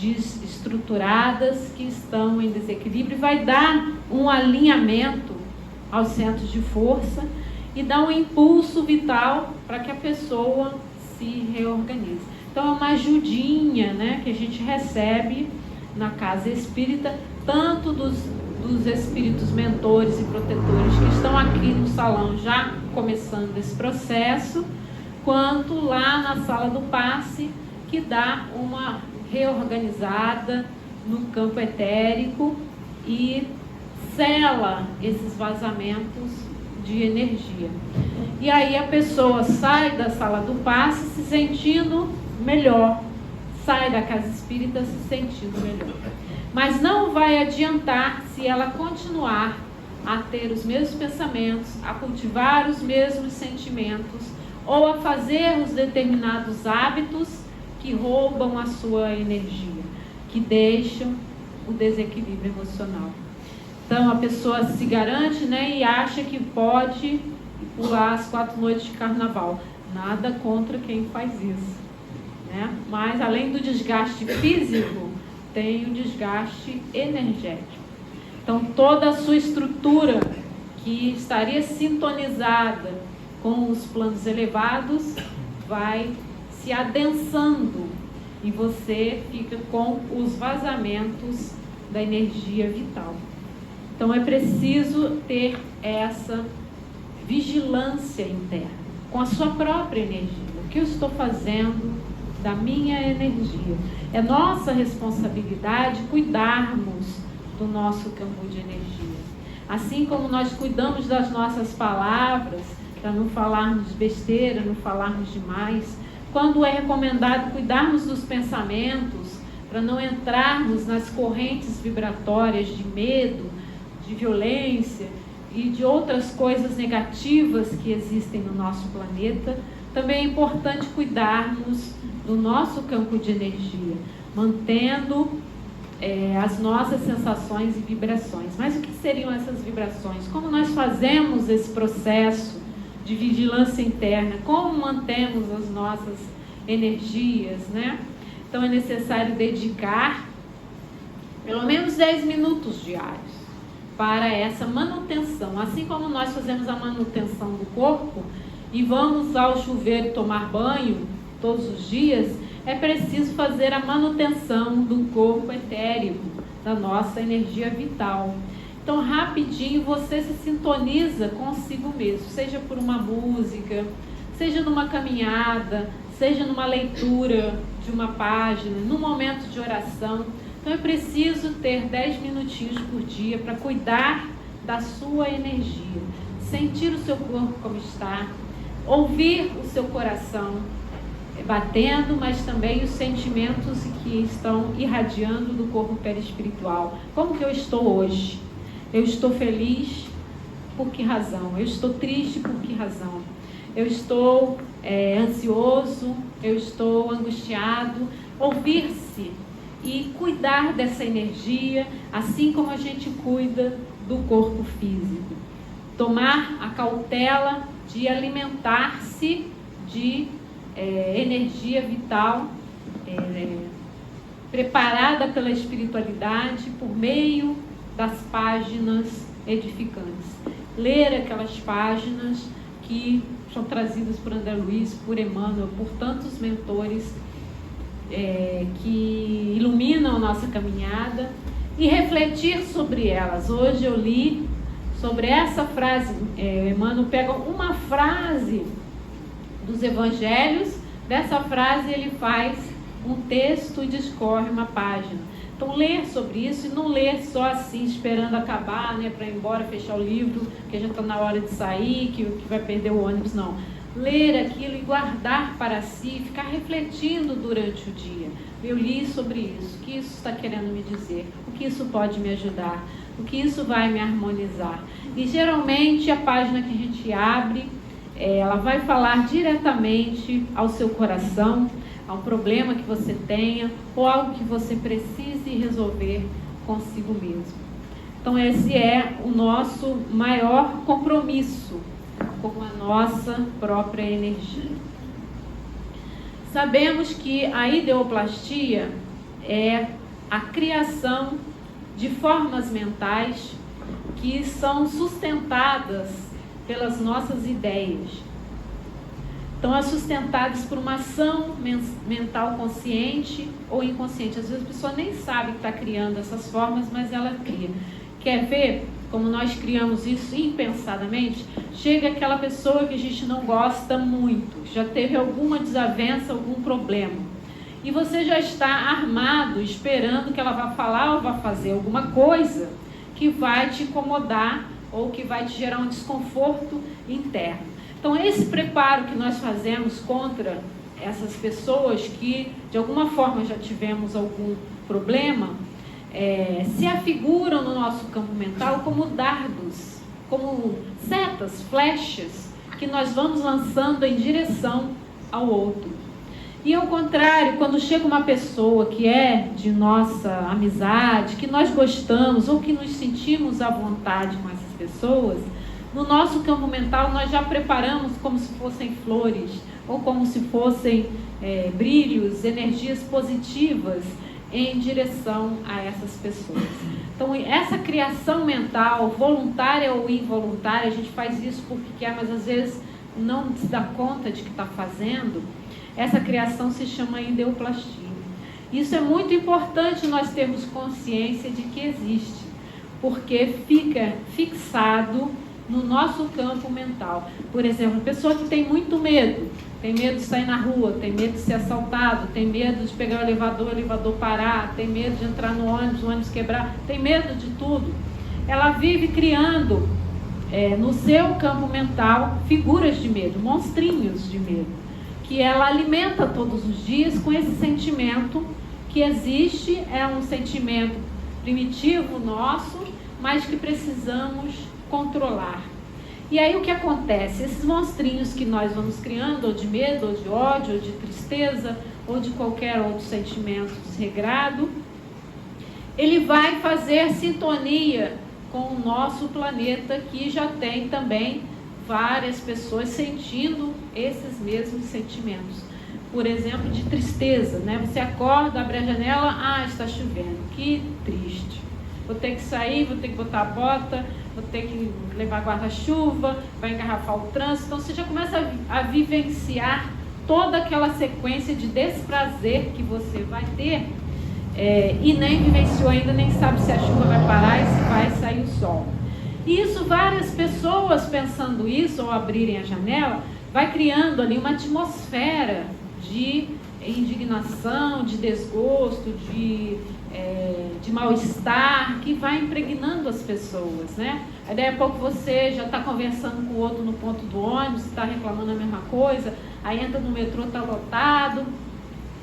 desestruturadas que estão em desequilíbrio, e vai dar um alinhamento aos centros de força e dar um impulso vital para que a pessoa se reorganize. Então é uma ajudinha, né, que a gente recebe na casa espírita, tanto dos espíritos mentores e protetores que estão aqui no salão já começando esse processo, quanto lá na sala do passe, que dá uma reorganizada no campo etérico e sela esses vazamentos de energia. E aí a pessoa sai da sala do passe se sentindo melhor, sai da casa espírita se sentindo melhor. Mas não vai adiantar se ela continuar a ter os mesmos pensamentos, a cultivar os mesmos sentimentos ou a fazer os determinados hábitos que roubam a sua energia, que deixam o desequilíbrio emocional. Então a pessoa se garante, né, e acha que pode pular as 4 noites de carnaval. Nada contra quem faz isso, né? Mas além do desgaste físico, tem o desgaste energético. Então toda a sua estrutura que estaria sintonizada com os planos elevados vai se adensando e você fica com os vazamentos da energia vital. Então é preciso ter essa vigilância interna com a sua própria energia. O que eu estou fazendo da minha energia? É nossa responsabilidade cuidarmos do nosso campo de energia. Assim como nós cuidamos das nossas palavras, para não falarmos besteira, não falarmos demais. Quando é recomendado cuidarmos dos pensamentos, para não entrarmos nas correntes vibratórias de medo, de violência e de outras coisas negativas que existem no nosso planeta, também é importante cuidarmos do nosso campo de energia, mantendo as nossas sensações e vibrações. Mas o que seriam essas vibrações? Como nós fazemos esse processo de vigilância interna? Como mantemos as nossas energias, né? Então é necessário dedicar pelo menos 10 minutos diários para essa manutenção. Assim como nós fazemos a manutenção do corpo e vamos ao chuveiro tomar banho todos os dias, é preciso fazer a manutenção do corpo etérico, da nossa energia vital. Então, rapidinho você se sintoniza consigo mesmo, seja por uma música, seja numa caminhada, seja numa leitura de uma página, num momento de oração. Então é preciso ter 10 minutinhos por dia para cuidar da sua energia, sentir o seu corpo como está, ouvir o seu coração batendo, mas também os sentimentos que estão irradiando do corpo perispiritual. Como que eu estou hoje? Eu estou feliz por que razão? Eu estou triste por que razão? Eu estou ansioso? Eu estou angustiado? Ouvir-se e cuidar dessa energia, assim como a gente cuida do corpo físico. Tomar a cautela de alimentar-se de energia vital, preparada pela espiritualidade por meio das páginas edificantes. Ler aquelas páginas que são trazidas por André Luiz, por Emmanuel, por tantos mentores que iluminam a nossa caminhada, e refletir sobre elas. Hoje eu li sobre essa frase, Emmanuel pega uma frase dos evangelhos, dessa frase ele faz um texto e discorre uma página. Então, ler sobre isso, e não ler só assim, esperando acabar, né, para ir embora, fechar o livro, que já está na hora de sair, que vai perder o ônibus, não. Ler aquilo e guardar para si, ficar refletindo durante o dia. Eu li sobre isso, o que isso está querendo me dizer, o que isso pode me ajudar, o que isso vai me harmonizar. E geralmente a página que a gente abre, ela vai falar diretamente ao seu coração, a um problema que você tenha, ou algo que você precise resolver consigo mesmo. Então esse é o nosso maior compromisso com a nossa própria energia. Sabemos que a ideoplastia é a criação de formas mentais que são sustentadas pelas nossas ideias. Então, sustentadas por uma ação mental consciente ou inconsciente. Às vezes a pessoa nem sabe que está criando essas formas, mas ela cria. Quer ver como nós criamos isso impensadamente? Chega aquela pessoa que a gente não gosta muito, já teve alguma desavença, algum problema, e você já está armado, esperando que ela vá falar ou vá fazer alguma coisa que vai te incomodar ou que vai te gerar um desconforto interno. Então, esse preparo que nós fazemos contra essas pessoas que, de alguma forma, já tivemos algum problema, se afiguram no nosso campo mental como dardos, como setas, flechas, que nós vamos lançando em direção ao outro. E, ao contrário, quando chega uma pessoa que é de nossa amizade, que nós gostamos ou que nos sentimos à vontade com essas pessoas, no nosso campo mental nós já preparamos como se fossem flores, ou como se fossem brilhos, energias positivas em direção a essas pessoas. Então, essa criação mental, voluntária ou involuntária, a gente faz isso porque quer, mas às vezes não se dá conta de que está fazendo. Essa criação se chama ideoplastia. Isso é muito importante nós termos consciência de que existe, porque fica fixado no nosso campo mental. Por exemplo, a pessoa que tem muito medo, tem medo de sair na rua, tem medo de ser assaltado, tem medo de pegar o elevador parar, tem medo de entrar no ônibus, o ônibus quebrar, tem medo de tudo. Ela vive criando no seu campo mental figuras de medo, monstrinhos de medo, que ela alimenta todos os dias com esse sentimento que existe, é um sentimento primitivo nosso, mas que precisamos controlar. E aí o que acontece? Esses monstrinhos que nós vamos criando, ou de medo, ou de ódio, ou de tristeza, ou de qualquer outro sentimento desregrado, ele vai fazer sintonia com o nosso planeta, que já tem também várias pessoas sentindo esses mesmos sentimentos. Por exemplo, de tristeza, né? Você acorda, abre a janela, está chovendo, que triste. Vou ter que sair, vou ter que botar a bota, vou ter que levar guarda-chuva, vai engarrafar o trânsito. Então você já começa a vivenciar toda aquela sequência de desprazer que você vai ter, e nem vivenciou ainda, nem sabe se a chuva vai parar e se vai sair o sol. E isso, várias pessoas pensando isso, ou abrirem a janela, vai criando ali uma atmosfera de indignação, de desgosto, de mal-estar, que vai impregnando as pessoas, né? Aí daí a pouco você já está conversando com o outro no ponto do ônibus, está reclamando a mesma coisa, aí entra no metrô, está lotado,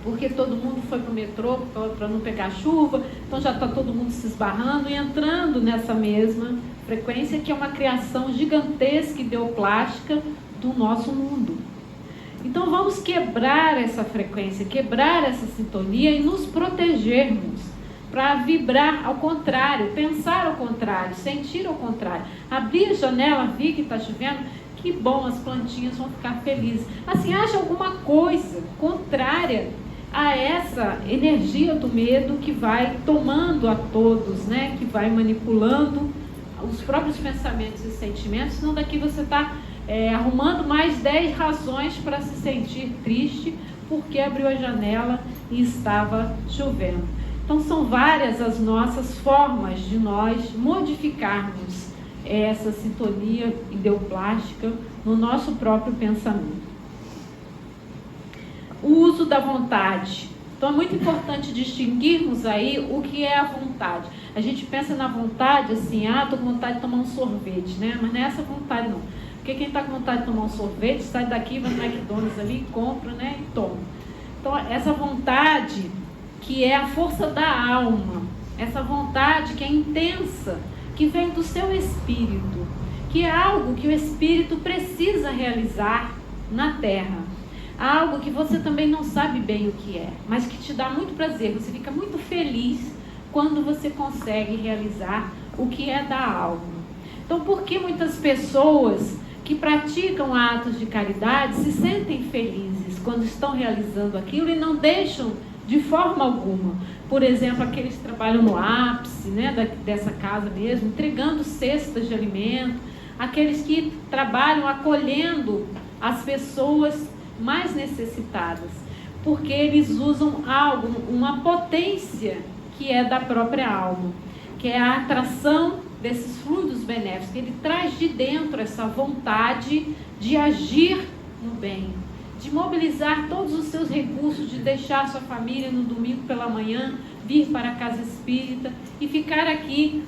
porque todo mundo foi para o metrô para não pegar chuva, então já está todo mundo se esbarrando e entrando nessa mesma frequência, que é uma criação gigantesca ideoplástica do nosso mundo. Então vamos quebrar essa frequência, quebrar essa sintonia e nos protegermos para vibrar ao contrário, pensar ao contrário, sentir ao contrário. Abrir a janela, vir que está chovendo, que bom, as plantinhas vão ficar felizes. Assim, haja alguma coisa contrária a essa energia do medo que vai tomando a todos, né? Que vai manipulando os próprios pensamentos e sentimentos, senão daqui você está arrumando mais 10 razões para se sentir triste, porque abriu a janela e estava chovendo. Então são várias as nossas formas de nós modificarmos essa sintonia ideoplástica no nosso próprio pensamento. O uso da vontade. Então é muito importante distinguirmos aí o que é a vontade. A gente pensa na vontade assim, estou com vontade de tomar um sorvete, né? Mas não é essa vontade não. Porque quem está com vontade de tomar um sorvete, sai daqui, vai no McDonald's ali, compra, né? E toma. Então essa vontade que é a força da alma, essa vontade que é intensa, que vem do seu espírito, que é algo que o espírito precisa realizar na terra. Algo que você também não sabe bem o que é, mas que te dá muito prazer. Você fica muito feliz quando você consegue realizar o que é da alma. Então, por que muitas pessoas que praticam atos de caridade se sentem felizes quando estão realizando aquilo e não deixam de forma alguma? Por exemplo, aqueles que trabalham no ápice, né, dessa casa mesmo, entregando cestas de alimento, aqueles que trabalham acolhendo as pessoas mais necessitadas, porque eles usam algo, uma potência que é da própria alma, que é a atração desses fluidos benéficos. Ele traz de dentro essa vontade de agir no bem, de mobilizar todos os seus recursos, de deixar sua família no domingo pela manhã, vir para a casa espírita e ficar aqui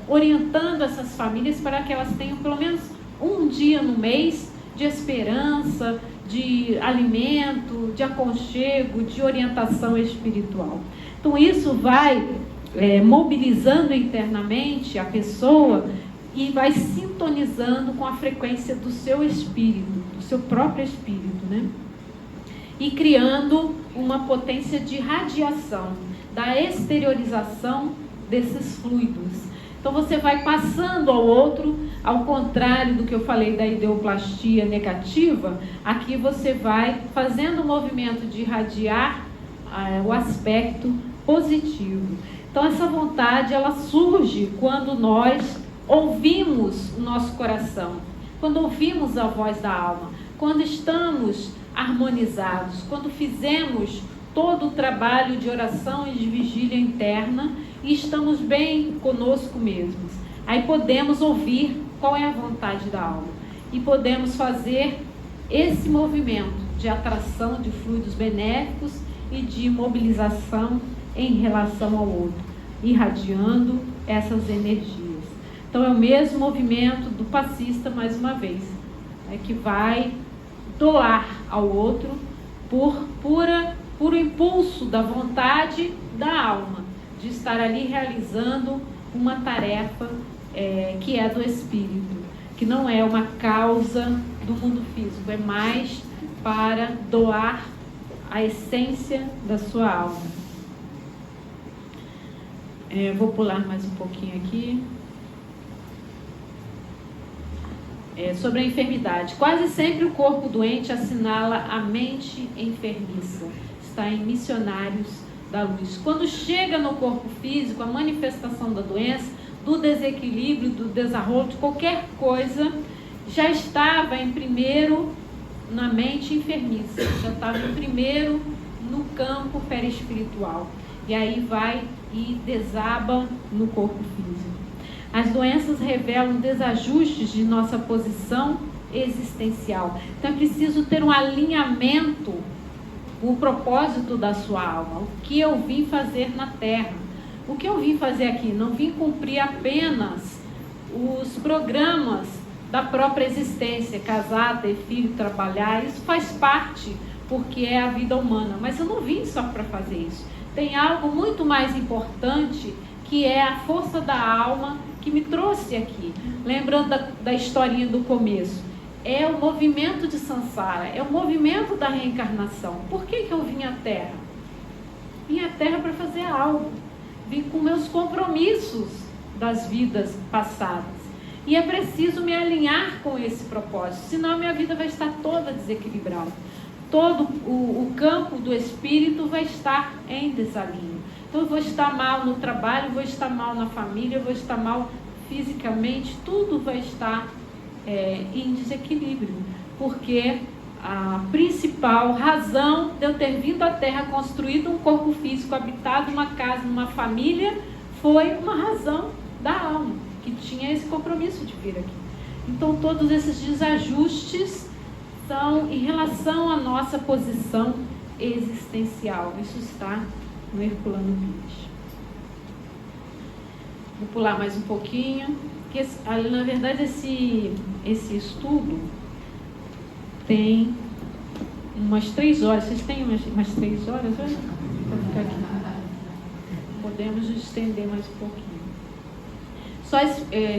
orientando essas famílias para que elas tenham pelo menos um dia no mês de esperança, de alimento, de aconchego, de orientação espiritual. Então isso vai mobilizando internamente a pessoa e vai sintonizando com a frequência do seu espírito, do seu próprio espírito, né? E criando uma potência de radiação, da exteriorização desses fluidos. Então você vai passando ao outro, ao contrário do que eu falei da ideoplastia negativa, aqui você vai fazendo o movimento de irradiar o aspecto positivo. Então essa vontade, ela surge quando nós ouvimos o nosso coração, quando ouvimos a voz da alma, quando estamos harmonizados, quando fizemos todo o trabalho de oração e de vigília interna e estamos bem conosco mesmos. Aí podemos ouvir qual é a vontade da alma e podemos fazer esse movimento de atração de fluidos benéficos e de mobilização em relação ao outro, irradiando essas energias. Então é o mesmo movimento do passista, mais uma vez, que vai doar ao outro por puro impulso da vontade da alma, de estar ali realizando uma tarefa que é do espírito, que não é uma causa do mundo físico, é mais para doar a essência da sua alma. Vou pular mais um pouquinho aqui. Sobre a enfermidade. Quase sempre o corpo doente assinala a mente enfermiça. Está em Missionários da Luz. Quando chega no corpo físico, a manifestação da doença, do desequilíbrio, do desarrolo, de qualquer coisa, já estava em primeiro na mente enfermiça, já estava em primeiro no campo perispiritual. E aí vai e desaba no corpo físico. As doenças revelam desajustes de nossa posição existencial. Então é preciso ter um alinhamento, o propósito da sua alma. O que eu vim fazer na Terra? O que eu vim fazer aqui? Não vim cumprir apenas os programas da própria existência, casar, ter filho, trabalhar. Isso faz parte, porque é a vida humana. Mas eu não vim só para fazer isso. Tem algo muito mais importante, que é a força da alma que me trouxe aqui. Lembrando da historinha do começo. É o movimento de Sansara, é o movimento da reencarnação. Por que eu vim à Terra? Vim à Terra para fazer algo. Vim com meus compromissos das vidas passadas. E é preciso me alinhar com esse propósito, senão a minha vida vai estar toda desequilibrada. Todo o campo do espírito vai estar em desalinho. Então eu vou estar mal no trabalho, vou estar mal na família, vou estar mal fisicamente, tudo vai estar em desequilíbrio, porque a principal razão de eu ter vindo à Terra, construído um corpo físico, habitado uma casa, uma família, foi uma razão da alma, que tinha esse compromisso de vir aqui. Então todos esses desajustes são em relação à nossa posição existencial. Isso está no Herculano Pires. Vou pular mais um pouquinho, porque na verdade esse estudo tem umas 3 horas. Vocês têm umas 3 horas? Para ficar aqui. Podemos estender mais um pouquinho.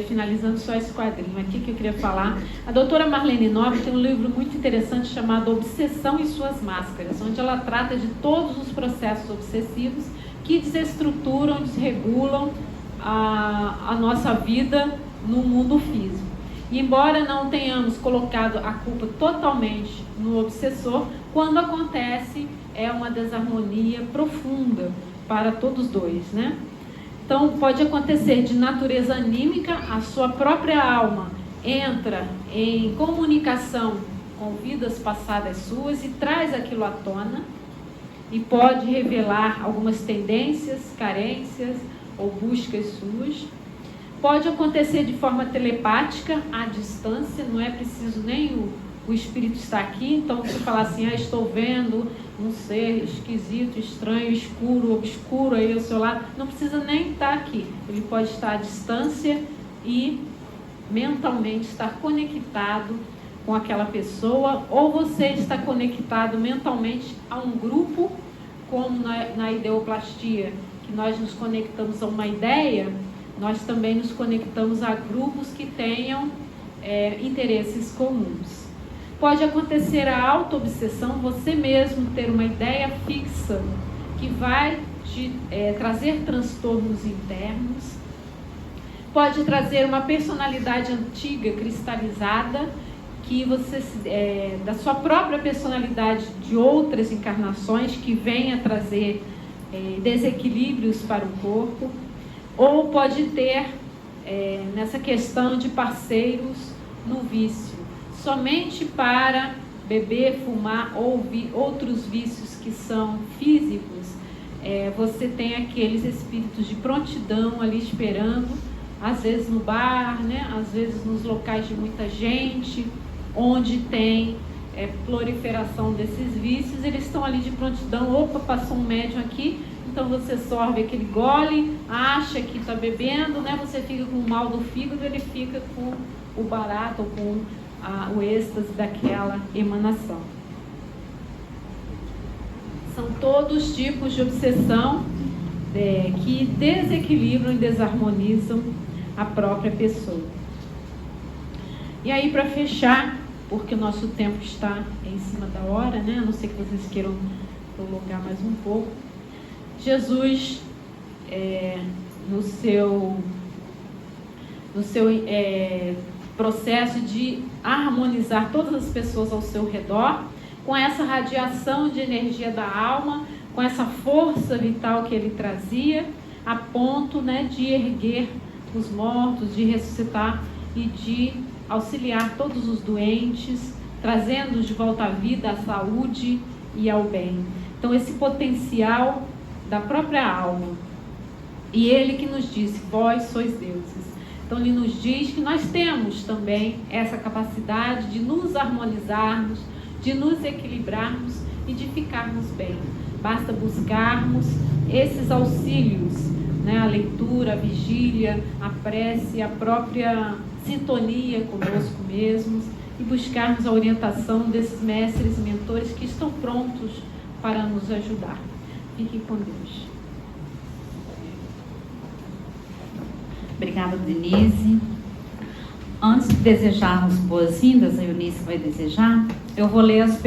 Finalizando só esse quadrinho aqui que eu queria falar. A doutora Marlene Nobre tem um livro muito interessante chamado Obsessão e Suas Máscaras, onde ela trata de todos os processos obsessivos que desestruturam, desregulam a nossa vida no mundo físico. E embora não tenhamos colocado a culpa totalmente no obsessor, quando acontece é uma desarmonia profunda para todos dois, né? Então pode acontecer de natureza anímica, a sua própria alma entra em comunicação com vidas passadas suas e traz aquilo à tona e pode revelar algumas tendências, carências ou buscas suas. Pode acontecer de forma telepática, à distância, não é preciso nem o espírito estar aqui. Então você fala assim, estou vendo um ser esquisito, estranho, escuro, obscuro aí ao seu lado, não precisa nem estar aqui. Ele pode estar à distância e mentalmente estar conectado com aquela pessoa, ou você está conectado mentalmente a um grupo, como na ideoplastia, que nós nos conectamos a uma ideia. Nós também nos conectamos a grupos que tenham interesses comuns. Pode acontecer a auto-obsessão, você mesmo ter uma ideia fixa que vai te trazer transtornos internos. Pode trazer uma personalidade antiga, cristalizada, que você da sua própria personalidade de outras encarnações, que venha trazer desequilíbrios para o corpo. Ou pode ter, nessa questão de parceiros no vício, somente para beber, fumar ou outros vícios que são físicos. Você tem aqueles espíritos de prontidão ali esperando, às vezes no bar, né? Às vezes nos locais de muita gente, onde tem proliferação desses vícios, eles estão ali de prontidão. Opa, passou um médium aqui. Então você sorve aquele gole, acha que está bebendo, né? Você fica com o mal do fígado, ele fica com o barato ou com o êxtase daquela emanação. São todos tipos de obsessão que desequilibram e desarmonizam a própria pessoa. E aí, para fechar, porque o nosso tempo está em cima da hora, né? A não ser que vocês queiram prolongar mais um pouco. Jesus, no seu processo de harmonizar todas as pessoas ao seu redor, com essa radiação de energia da alma, com essa força vital que ele trazia, a ponto, né, de erguer os mortos, de ressuscitar e de auxiliar todos os doentes, trazendo de volta à vida, à saúde e ao bem. Então esse potencial da própria alma. E ele que nos disse, vós sois deuses. Então ele nos diz que nós temos também essa capacidade de nos harmonizarmos, de nos equilibrarmos e de ficarmos bem. Basta buscarmos esses auxílios, né? A leitura, a vigília, a prece, a própria sintonia conosco mesmos, e buscarmos a orientação desses mestres e mentores que estão prontos para nos ajudar. Fiquem com Deus. Obrigada, Denise. Antes de desejarmos boas-vindas, a Eunice vai desejar, eu vou ler as perguntas.